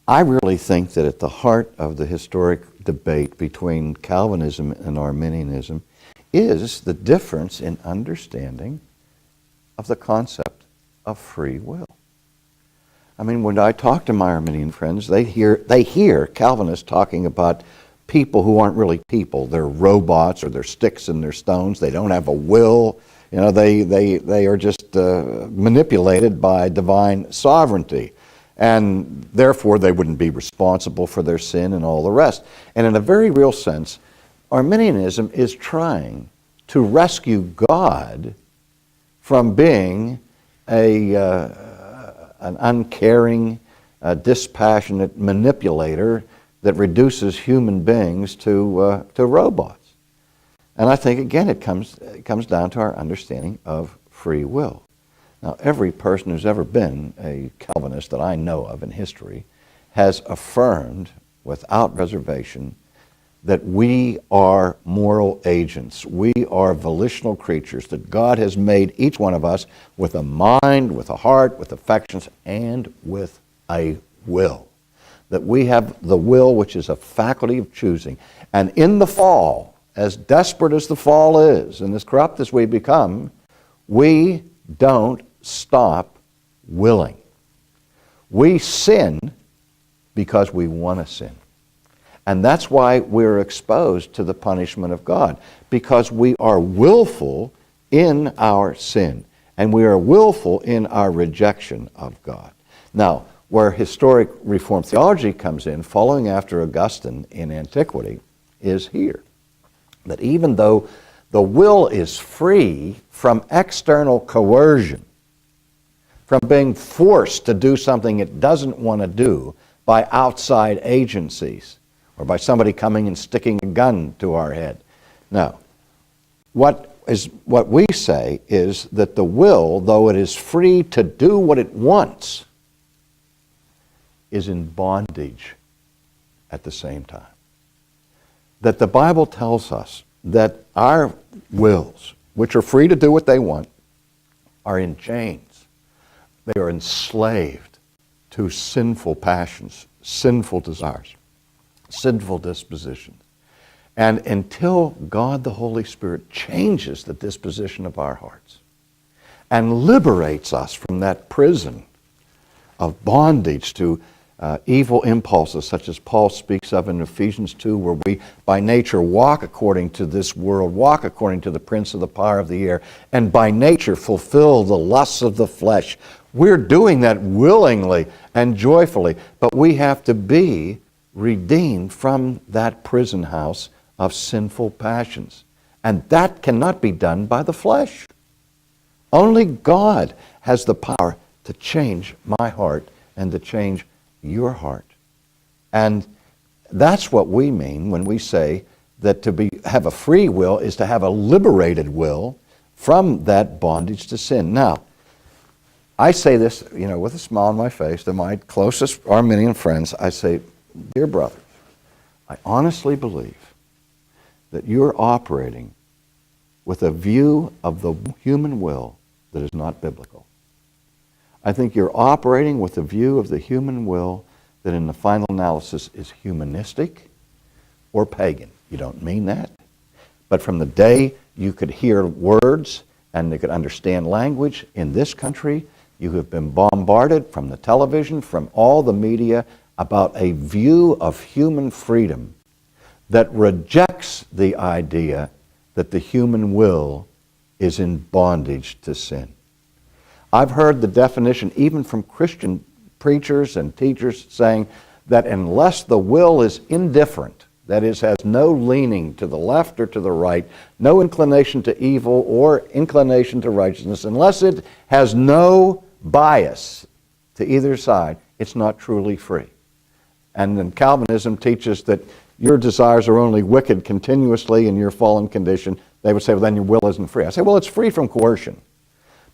I really think that at the heart of the historic debate between Calvinism and Arminianism is the difference in understanding of the concept of free will. I mean, when I talk to my Arminian friends, they hear Calvinists talking about people who aren't really people. They're robots, or they're sticks and they're stones. They don't have a will. You know, they are just manipulated by divine sovereignty. And therefore, they wouldn't be responsible for their sin and all the rest. And in a very real sense, Arminianism is trying to rescue God from being an uncaring, dispassionate manipulator that reduces human beings to robots. And I think, again, it comes down to our understanding of free will. Now, every person who's ever been a Calvinist that I know of in history has affirmed without reservation that we are moral agents. We are volitional creatures, that God has made each one of us with a mind, with a heart, with affections, and with a will. That we have the will, which is a faculty of choosing. And in the fall, as desperate as the fall is, and as corrupt as we become, we don't stop willing. We sin because we want to sin. And that's why we're exposed to the punishment of God, because we are willful in our sin, and we are willful in our rejection of God. Now, where historic Reformed theology comes in, following after Augustine in antiquity, is here. That even though the will is free from external coercion, from being forced to do something it doesn't want to do by outside agencies, or by somebody coming and sticking a gun to our head. Now, what we say is that the will, though it is free to do what it wants, is in bondage at the same time. That the Bible tells us that our wills, which are free to do what they want, are in chains. They are enslaved to sinful passions, sinful desires, sinful dispositions. And until God the Holy Spirit changes the disposition of our hearts and liberates us from that prison of bondage to evil impulses, such as Paul speaks of in Ephesians 2, where we by nature walk according to this world, walk according to the prince of the power of the air, and by nature fulfill the lusts of the flesh. We're doing that willingly and joyfully, but we have to be redeemed from that prison house of sinful passions. And that cannot be done by the flesh. Only God has the power to change my heart and to change your heart. And that's what we mean when we say that to have a free will is to have a liberated will from that bondage to sin. Now, I say this, with a smile on my face to my closest Arminian friends. I say, dear brothers, I honestly believe that you're operating with a view of the human will that is not biblical. I think you're operating with a view of the human will that in the final analysis is humanistic or pagan. You don't mean that. But from the day you could hear words and you could understand language in this country, you have been bombarded from the television, from all the media, about a view of human freedom that rejects the idea that the human will is in bondage to sin. I've heard the definition, even from Christian preachers and teachers, saying that unless the will is indifferent, that is, has no leaning to the left or to the right, no inclination to evil or inclination to righteousness, unless it has no bias to either side, it's not truly free. And then Calvinism teaches that your desires are only wicked continuously in your fallen condition. They would say, well, then your will isn't free. I say, well, it's free from coercion.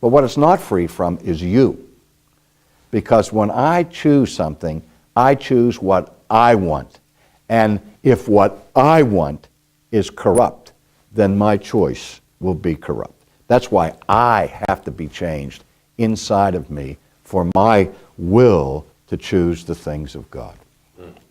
But what it's not free from is you. Because when I choose something, I choose what I want. And if what I want is corrupt, then my choice will be corrupt. That's why I have to be changed inside of me for my will to choose the things of God. Mm.